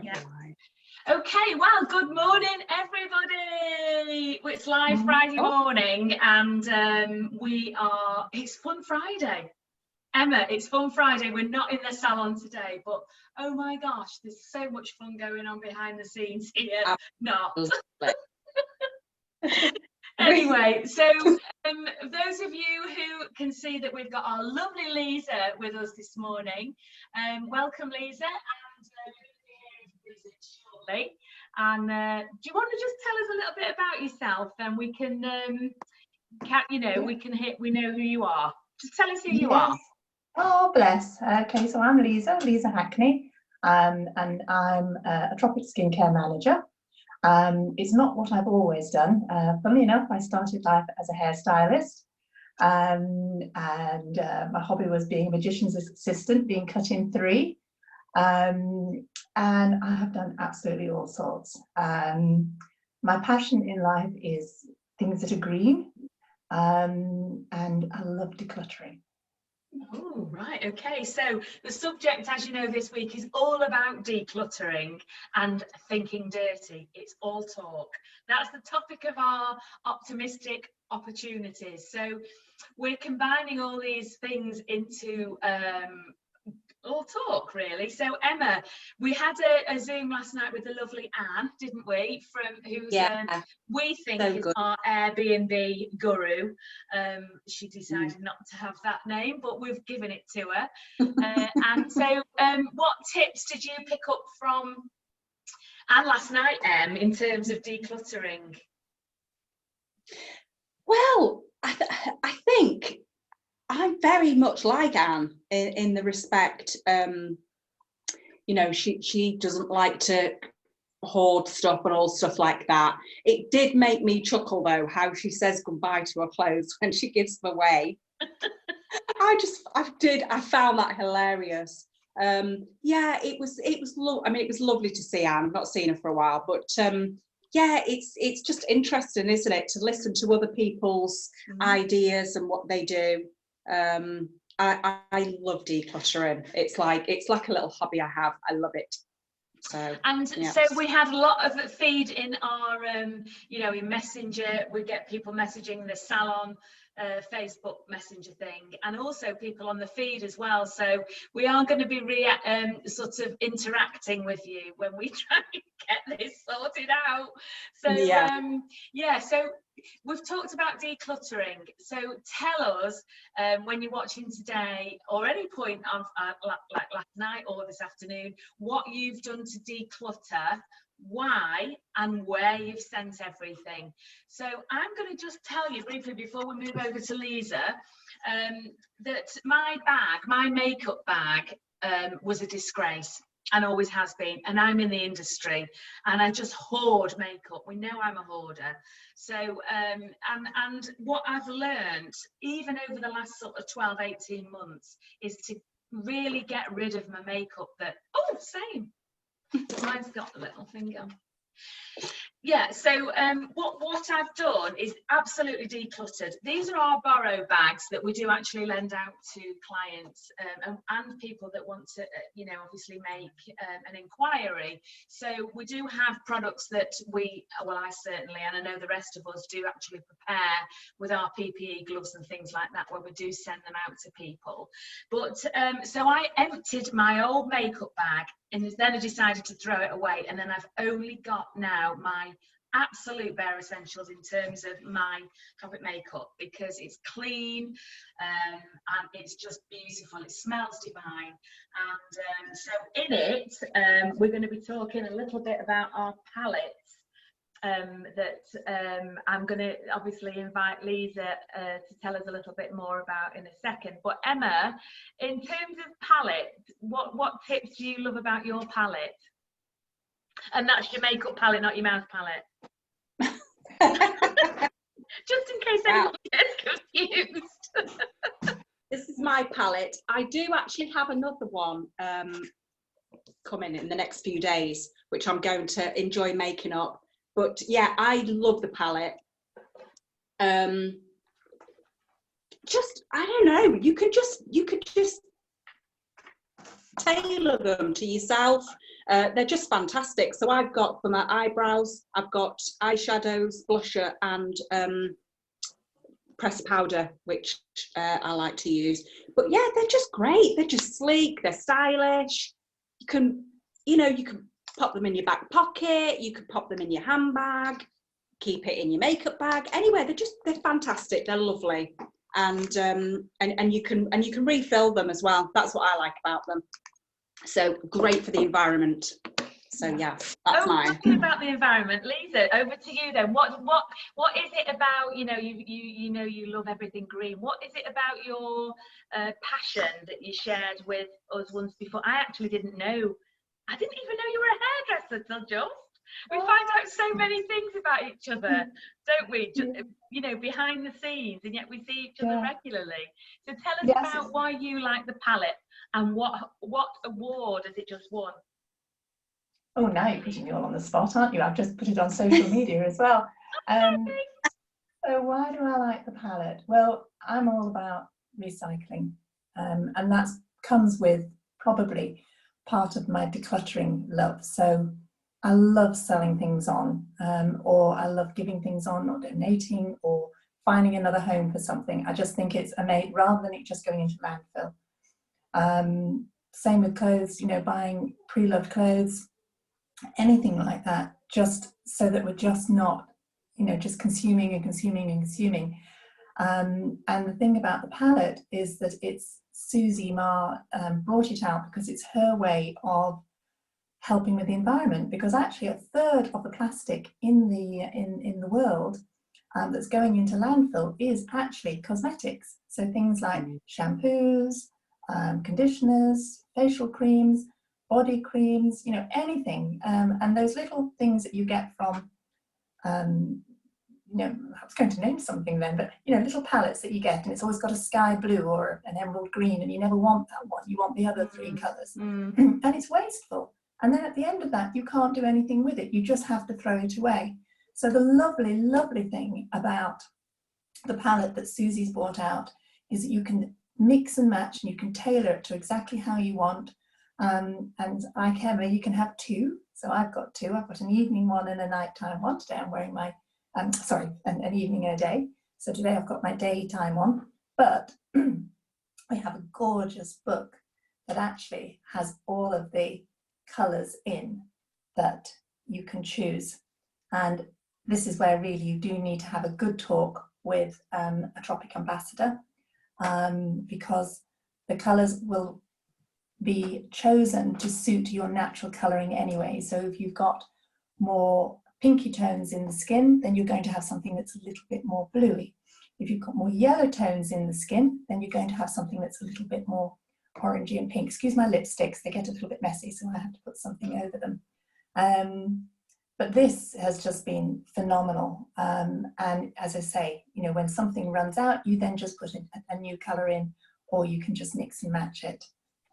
Yeah. Okay, well, good morning, everybody. It's live Friday morning, and it's Fun Friday. Emma, it's Fun Friday. We're not in the salon today, but oh my gosh, there's so much fun going on behind the scenes here. Not. Anyway, so those of you who can see that we've got our lovely Liza with us this morning, welcome, Liza. And shortly, and do you want to just tell us a little bit about yourself, and we can we know who you are. Just tell us who you are. Oh, bless. Okay, so I'm Liza Hackney, and I'm a tropic skincare manager. It's not what I've always done. Funnily enough, I started life as a hairstylist, and my hobby was being a magician's assistant, being cut in 3. And I have done absolutely all sorts. My passion in life is things that are green, and I love decluttering. Oh, right, okay. So the subject, as you know, this week is all about decluttering and thinking dirty. It's all talk. That's the topic of our optimistic opportunities. So we're combining all these things into all talk, really. So Emma, we had a Zoom last night with the lovely Anne, didn't we, from who's we think so is good. Our Airbnb guru. She decided not to have that name, but we've given it to her. And so what tips did you pick up from Anne last night, in terms of decluttering? Well, I think I'm very much like Anne in the respect, she doesn't like to hoard stuff and all stuff like that. It did make me chuckle though, how she says goodbye to her clothes when she gives them away. I found that hilarious. It was lovely to see Anne. I've not seen her for a while, but it's just interesting, isn't it, to listen to other people's ideas and what they do. I love decluttering. It's like a little hobby I have. I love it. So we had a lot of feed in our in Messenger. We get people messaging the salon Facebook Messenger thing, and also people on the feed as well. So we are going to be sort of interacting with you when we try and get this sorted out. So so we've talked about decluttering. So tell us when you're watching today or any point on like last night or this afternoon, what you've done to declutter, why and where you've sent everything. So I'm going to just tell you briefly before we move over to Liza, that my makeup bag was a disgrace and always has been, and I'm in the industry and I just hoard makeup. We know I'm a hoarder. So and what I've learned even over the last sort of 12-18 months is to really get rid of my makeup same. Mine's got a little finger. Yeah, so what I've done is absolutely decluttered. These are our borrow bags that we do actually lend out to clients and people that want to, obviously make an inquiry. So we do have products that I certainly, and I know the rest of us do actually prepare with our PPE gloves and things like that when we do send them out to people. But so I emptied my old makeup bag and then I decided to throw it away, and then I've only got now my absolute bare essentials in terms of my topic makeup, because it's clean and it's just beautiful. It smells divine. And so in it we're going to be talking a little bit about our palettes that I'm going to obviously invite Liza to tell us a little bit more about in a second. But Emma, in terms of palette, what tips do you love about your palette? And that's your makeup palette, not your mouth palette. Just in case anyone gets confused. This is my palette. I do actually have another one coming in the next few days, which I'm going to enjoy making up. But yeah, I love the palette. Just, I don't know, you could just tailor them to yourself. They're just fantastic. So I've got for my eyebrows, I've got eyeshadows, blusher, and pressed powder, which I like to use. But yeah, they're just great. They're just sleek. They're stylish. You can, you can pop them in your back pocket. You can pop them in your handbag. Keep it in your makeup bag. Anyway, they're fantastic. They're lovely, and you can refill them as well. That's what I like about them. So great for the environment. So yeah, that's mine. Talking about the environment, Liza, over to you then. What is it about, you love everything green. What is it about your passion that you shared with us once before? I actually didn't know. I didn't even know you were a hairdresser till just. We find out so many things about each other, don't we? Just, behind the scenes, and yet we see each other regularly. So tell us about why you like the palette and what award has it just won? Oh, now you're putting me all on the spot, aren't you? I've just put it on social media as well. So why do I like the palette? Well, I'm all about recycling, and that comes with probably part of my decluttering love. So I love selling things on, or I love giving things on or donating or finding another home for something. I just think it's amazing rather than it just going into landfill. Same with clothes, buying pre-loved clothes, anything like that, just so that we're just not, just consuming and consuming and consuming. And the thing about the palette is that it's Susie Ma brought it out because it's her way of helping with the environment, because actually a third of the plastic in the world that's going into landfill is actually cosmetics. So things like shampoos, conditioners, facial creams, body creams, anything. And those little things that you get from, I was going to name something then, but little palettes that you get, and it's always got a sky blue or an emerald green, and you never want that one. You want the other three colours, and it's wasteful. And then at the end of that, you can't do anything with it. You just have to throw it away. So the lovely, lovely thing about the palette that Susie's brought out is that you can mix and match, and you can tailor it to exactly how you want. And like Emma, you can have two. So I've got two. I've got an evening one and a nighttime one. Today I'm wearing my, an evening and a day. So today I've got my daytime one. But I have a gorgeous book that actually has all of the colours in that you can choose. And this is where really you do need to have a good talk with a Tropic ambassador, because the colours will be chosen to suit your natural colouring anyway. So if you've got more pinky tones in the skin, then you're going to have something that's a little bit more bluey. If you've got more yellow tones in the skin, then you're going to have something that's a little bit more orangey and pink. Excuse my lipsticks, they get a little bit messy, so I have to put something over them. But this has just been phenomenal. And as I say, when something runs out, you then just put a new colour in, or you can just mix and match it.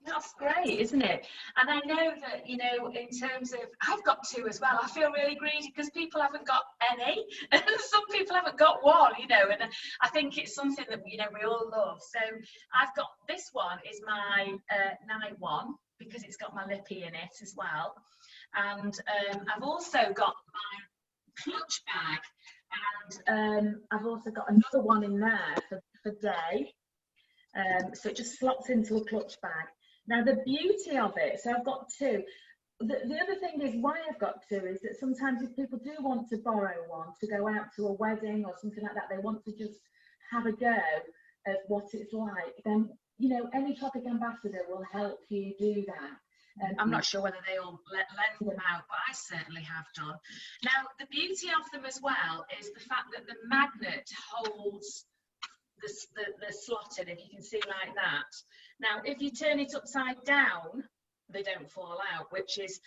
That's great, isn't it? And I know that, in terms of, I've got two as well. I feel really greedy because people haven't got any, and some people haven't got one, and I think it's something that, we all love. So I've got, this one is my night one, because it's got my lippy in it as well. And I've also got my clutch bag, and I've also got another one in there for day. So it just slots into a clutch bag. Now the beauty of it, so I've got two. The other thing is why I've got two is that sometimes if people do want to borrow one to go out to a wedding or something like that, they want to just have a go at what it's like, then any Tropic ambassador will help you do that. I'm not sure whether they all lend them out, but I certainly have done. Now the beauty of them as well is the fact that the magnet holds the slot in, if you can see like that. Now if you turn it upside down, they don't fall out, which is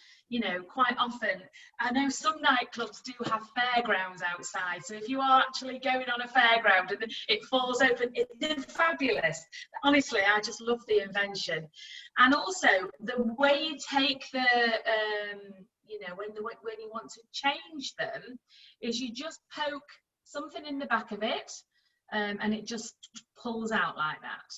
quite often, I know some nightclubs do have fairgrounds outside, so if you are actually going on a fairground and it falls open, it's fabulous. Honestly, I just love the invention. And also the way you take the when you want to change them is you just poke something in the back of it, and it just pulls out like that.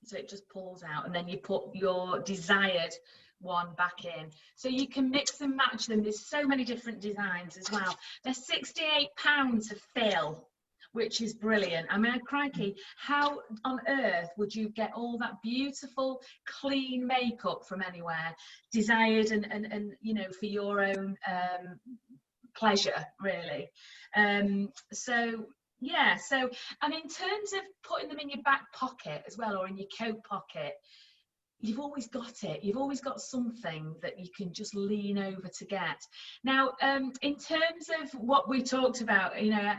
so it just pulls out, and then you put your desired one back in. So you can mix and match them. There's so many different designs as well. They're £68 to fill, which is brilliant. I mean, crikey, how on earth would you get all that beautiful, clean makeup from anywhere, desired and you know, for your own pleasure, really. So yeah, so, and in terms of putting them in your back pocket as well, or in your coat pocket, you've always got it. You've always got something that you can just lean over to get. Now, in terms of what we talked about, you know,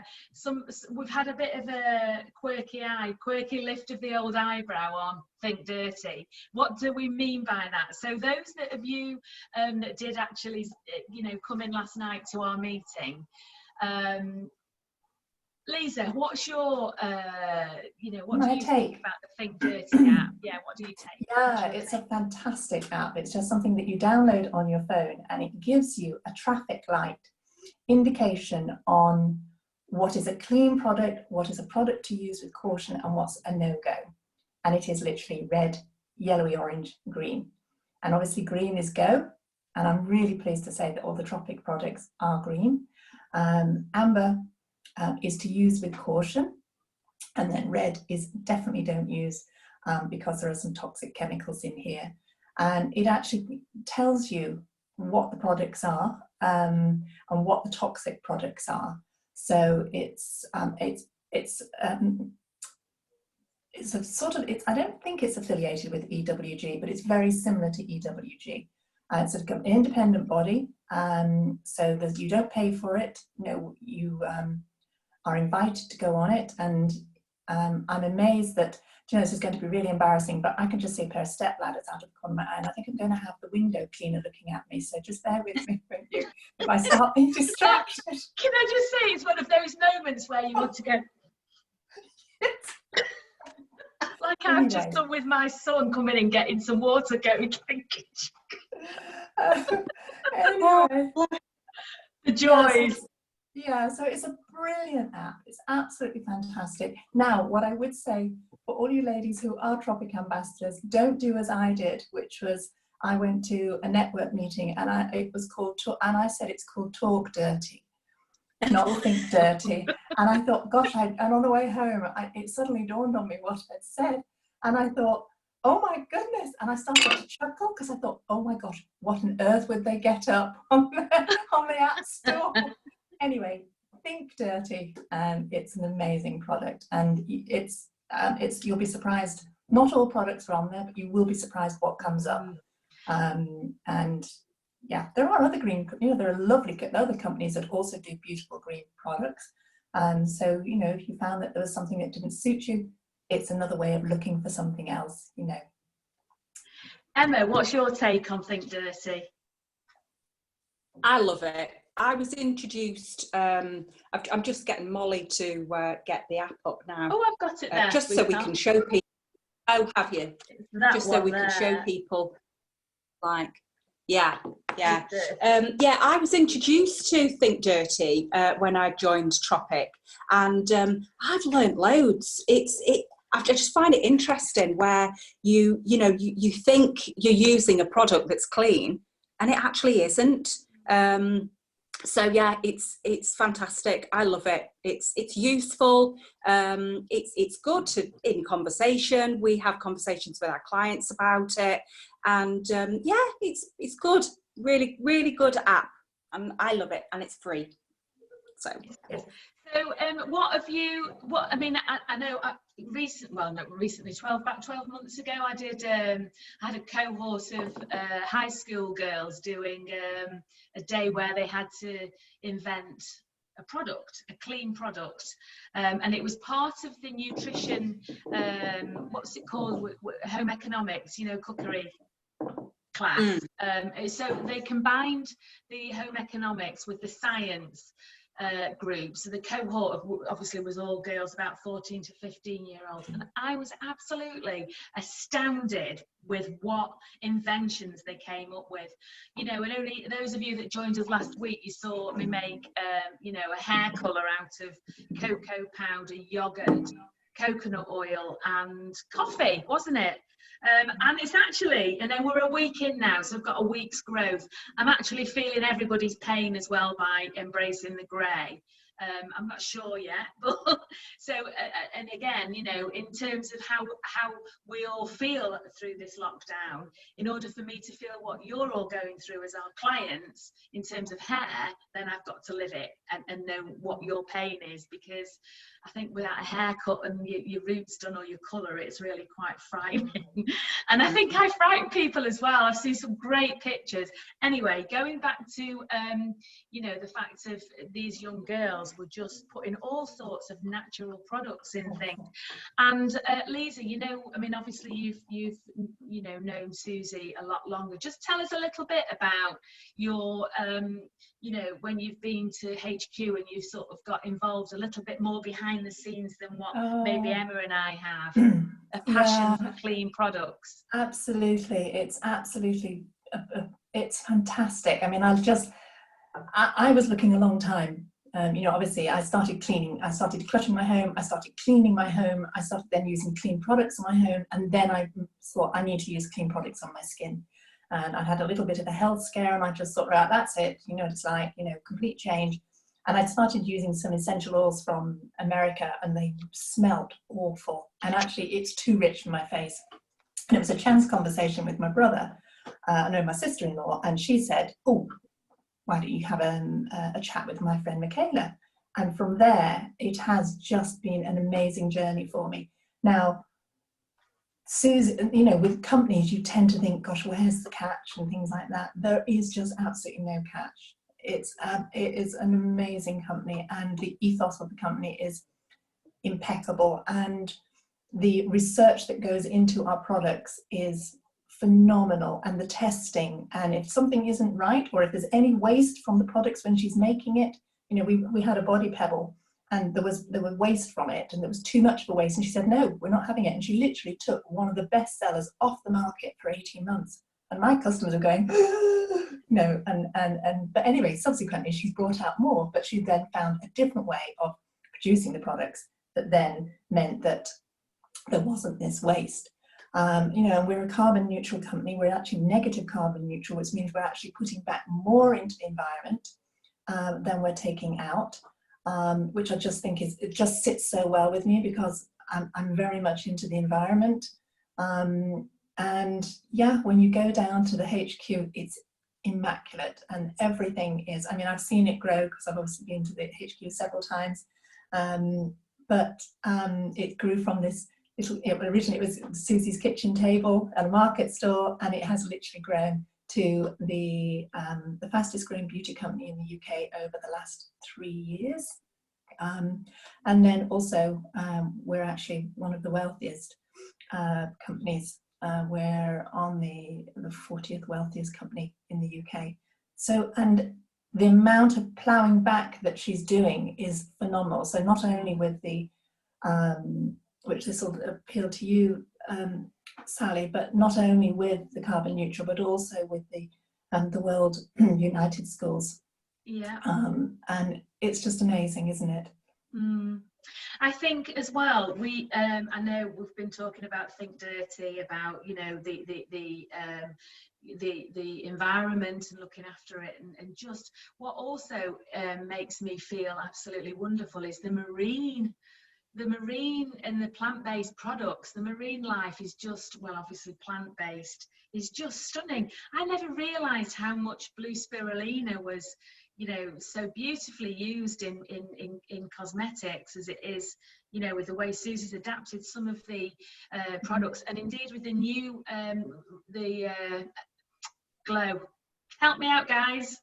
we've had a bit of a quirky lift of the old eyebrow on Think Dirty. What do we mean by that? So those of you that did actually, you know, come in last night to our meeting, Liza, what's your, you know, what do you think about the Think Dirty app? Yeah, what do you take? Yeah, it's a fantastic app. It's just something that you download on your phone, and it gives you a traffic light indication on what is a clean product, what is a product to use with caution, and what's a no-go. And it is literally red, yellowy, orange, green. And obviously green is go, and I'm really pleased to say that all the Tropic products are green. Amber is to use with caution, and then red is definitely don't use because there are some toxic chemicals in here. And it actually tells you what the products are and what the toxic products are. So it's a sort of, I don't think it's affiliated with EWG, but it's very similar to EWG. It's an independent body, so that you don't pay for it. No, you are invited to go on it, and I'm amazed that, you know, this is going to be really embarrassing, but I can just see a pair of step ladders out of the corner of my eye, and I think I'm going to have the window cleaner looking at me, so just bear with me, won't you, if I start being distracted. Can I just say, it's one of those moments where you want to go, like I've just done with my son coming and getting some water, going, anyway. The joys. Yeah, so it's a brilliant app. It's absolutely fantastic. Now, what I would say for all you ladies who are Tropic ambassadors, don't do as I did, which was I went to a network meeting and I said it's called Talk Dirty, not Think Dirty. And I thought, gosh, and on the way home, it suddenly dawned on me what I'd said. And I thought, oh my goodness. And I started to chuckle because I thought, oh my gosh, what on earth would they get up on the App Store? Anyway, Think Dirty, and it's an amazing product, and it's you'll be surprised. Not all products are on there, but you will be surprised what comes up. And yeah, there are other green, you know, there are lovely other companies that also do beautiful green products. So, you know, if you found that there was something that didn't suit you, it's another way of looking for something else, you know. Emma, what's your take on Think Dirty? I love it. I was introduced, I'm just getting Molly to get the app up now. Oh, I've got it there. Just so we can show people. Oh, have you? Just so we can show people, like, yeah. I was introduced to Think Dirty when I joined Tropic, and I've learned loads. I just find it interesting where you think you're using a product that's clean, and it actually isn't. So yeah, it's fantastic. I love it. It's useful. It's good in conversation. We have conversations with our clients about it, and yeah, it's good. Really, really good app, and I love it. And it's free. So. So, I mean, I know recently, 12 months ago, I had a cohort of high school girls doing a day where they had to invent a product, a clean product, and it was part of the nutrition, what's it called, home economics, you know, cookery class. So they combined the home economics with the science group. So the cohort obviously was all girls about 14 to 15-year-olds, and I was absolutely astounded with what inventions they came up with, you know. And only those of you that joined us last week, you saw me make you know, a hair colour out of cocoa powder, yogurt, coconut oil and coffee, wasn't it? And it's actually, you know, we're a week in now, so I've got a week's growth. I'm actually feeling everybody's pain as well by embracing the grey. I'm not sure yet, but so and again, you know, in terms of how we all feel through this lockdown, in order for me to feel what you're all going through as our clients in terms of hair, then I've got to live it and know what your pain is, because I think without a haircut and your roots done or your colour, it's really quite frightening. And I think I frighten people as well. I've seen some great pictures. Anyway, going back to you know, the fact of these young girls were just putting all sorts of natural products in things. And Liza, you know, I mean, obviously you've you know, known Susie a lot longer. Just tell us a little bit about your you know, when you've been to HQ and you've sort of got involved a little bit more behind the scenes than what maybe Emma and I have. A passion for clean products. Absolutely, it's absolutely it's fantastic. I mean, I was looking a long time. You know, obviously I started cleaning, I started decluttering my home, I started cleaning my home, I started then using clean products on my home, and then I thought I need to use clean products on my skin. And I had a little bit of a health scare, and I just thought, right, that's it, you know, it's like, you know, complete change. And I started using some essential oils from America, and they smelled awful, and actually it's too rich for my face. And it was a chance conversation with my brother, my sister-in-law, and she said, oh, why don't you have a chat with my friend Michaela? And from there, it has just been an amazing journey for me. Now, Susan, you know, with companies, you tend to think, gosh, where's the catch and things like that. There is just absolutely no catch. It is an amazing company, and the ethos of the company is impeccable, and the research that goes into our products is phenomenal, and the testing, and if something isn't right, or if there's any waste from the products when she's making it, you know, we had a body pebble and there was waste from it, and there was too much of a waste, and she said, no, we're not having it. And she literally took one of the best sellers off the market for 18 months, and my customers are going no, but anyway, subsequently she's brought out more, but she then found a different way of producing the products that then meant that there wasn't this waste. You know, we're a carbon neutral company. We're actually negative carbon neutral, which means we're actually putting back more into the environment than we're taking out, which I just think it just sits so well with me, because I'm very much into the environment. And yeah, when you go down to the HQ, it's immaculate, and everything is, I mean, I've seen it grow because I've obviously been to the HQ several times, but it grew from this originally it was Susie's kitchen table at a market store, and it has literally grown to the fastest growing beauty company in the UK over the last 3 years. And then also we're actually one of the wealthiest companies. We're on the 40th wealthiest company in the UK. So, and the amount of ploughing back that she's doing is phenomenal. So not only with the which this will appeal to you, Sally, but not only with the carbon neutral, but also with the World United Schools. Yeah. And it's just amazing, isn't it? Mm. I think as well, I know we've been talking about Think Dirty, about, you know, the environment and looking after it, and just what also makes me feel absolutely wonderful is the marine and the plant-based products. The marine life is just, well, obviously plant-based, is just stunning. I never realized how much blue spirulina was, you know, so beautifully used in cosmetics, as it is, you know, with the way Susie's adapted some of the products, and indeed with the new glow. Help me out, guys.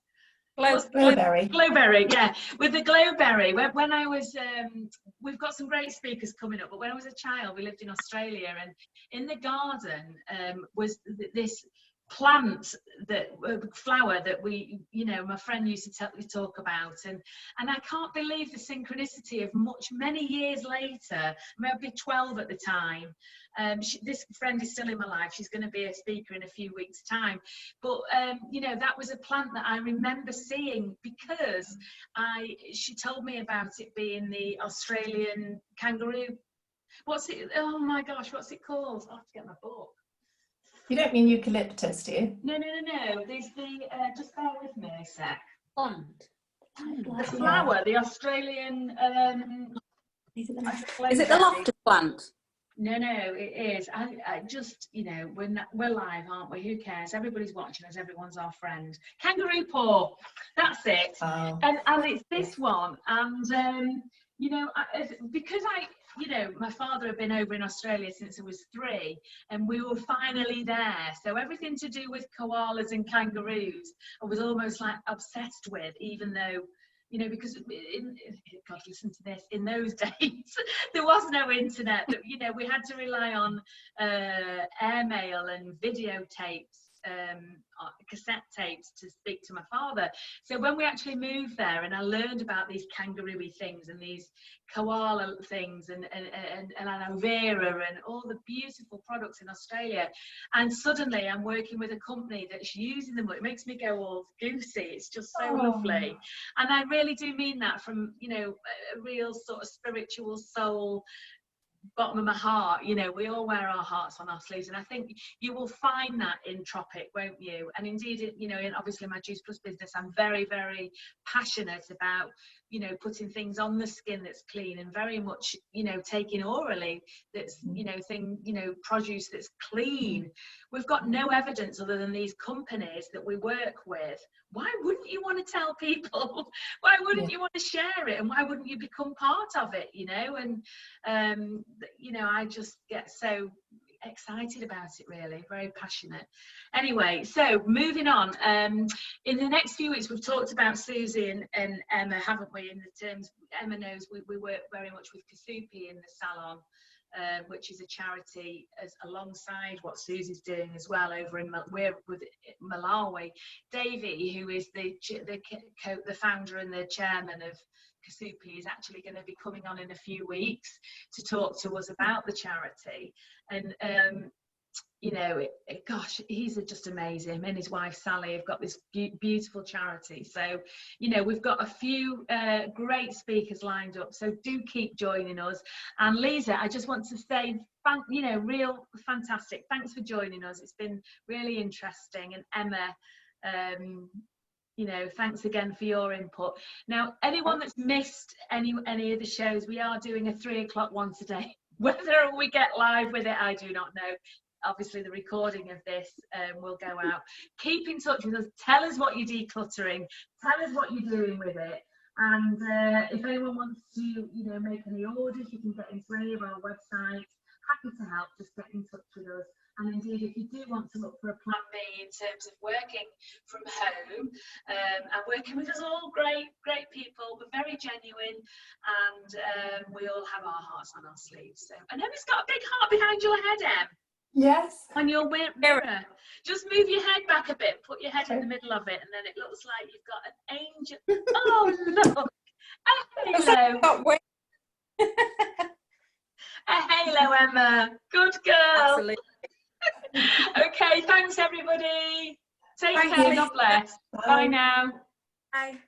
Glowberry. Glowberry, yeah. With the Glowberry, when I was, we've got some great speakers coming up, but when I was a child, we lived in Australia, and in the garden was this plant, that flower that we, you know, my friend used to talk about, and I can't believe the synchronicity of many years later. I mean, I'd be 12 at the time. This friend is still in my life. She's going to be a speaker in a few weeks' time, but you know, that was a plant that I remember seeing, because she told me about it being the Australian kangaroo What's it? Oh my gosh, what's it called? I'll have to get my book. You don't mean eucalyptus, do you? No. There's the, just bear with me a sec. Plant. The flower, the Australian. Is it the loftus plant? No, it is. I just, you know, we're live, aren't we? Who cares? Everybody's watching us. Everyone's our friend. Kangaroo paw. That's it. Oh. And it's this one. And you know, because you know, my father had been over in Australia since I was 3, and we were finally there. So everything to do with koalas and kangaroos, I was almost like obsessed with, even though, you know, because God, listen to this, in those days there was no internet. You know, we had to rely on airmail and videotapes, cassette tapes to speak to my father. So when we actually moved there and I learned about these kangaroo-y things and these koala things and aloe vera and all the beautiful products in Australia, and suddenly I'm working with a company that's using them, it makes me go all goosey. It's just so lovely. And I really do mean that from, you know, a real sort of spiritual soul, bottom of my heart. You know, we all wear our hearts on our sleeves, and I think you will find that in Tropic, won't you? And indeed, you know, in obviously my Juice Plus business, I'm very, very passionate about, you know, putting things on the skin that's clean, and very much, you know, taking orally that's, you know, produce that's clean. We've got no evidence other than these companies that we work with. Why wouldn't you want to tell people? Why wouldn't you want to share it? And why wouldn't you become part of it, you know? And you know, I just get so excited about it, really, very passionate. Anyway, so moving on, in the next few weeks we've talked about Susie and Emma, haven't we, in the terms, Emma knows we work very much with Kasupi in the salon, which is a charity alongside what Susie's doing as well over in Malawi. Davey, who is the founder and the chairman of Kasupi, is actually going to be coming on in a few weeks to talk to us about the charity. And you know, gosh, he's just amazing. Him and his wife Sally have got this beautiful charity. So, you know, we've got a few great speakers lined up, so do keep joining us. And Liza, I just want to say, you know, real fantastic, thanks for joining us. It's been really interesting. And Emma, you know, thanks again for your input. Now, anyone that's missed any of the shows, we are doing a 3 o'clock one today. Whether we get live with it, I do not know. Obviously, the recording of this will go out. Keep in touch with us. Tell us what you're decluttering. Tell us what you're doing with it. And if anyone wants to, you know, make any orders, you can get into any of our websites. Happy to help. Just get in touch with us. And indeed, if you do want to look for a plan B in terms of working from home and working with us all, great people, but very genuine, and we all have our hearts on our sleeves. So, and Emma's got a big heart behind your head, Em. Yes. On your mirror. Just move your head back a bit, put your head in the middle of it, and then it looks like you've got an angel. Oh, look. A halo. A halo, Emma. Good girl. Absolutely. Okay, thanks everybody. Take care. God bless. Bye now. Bye.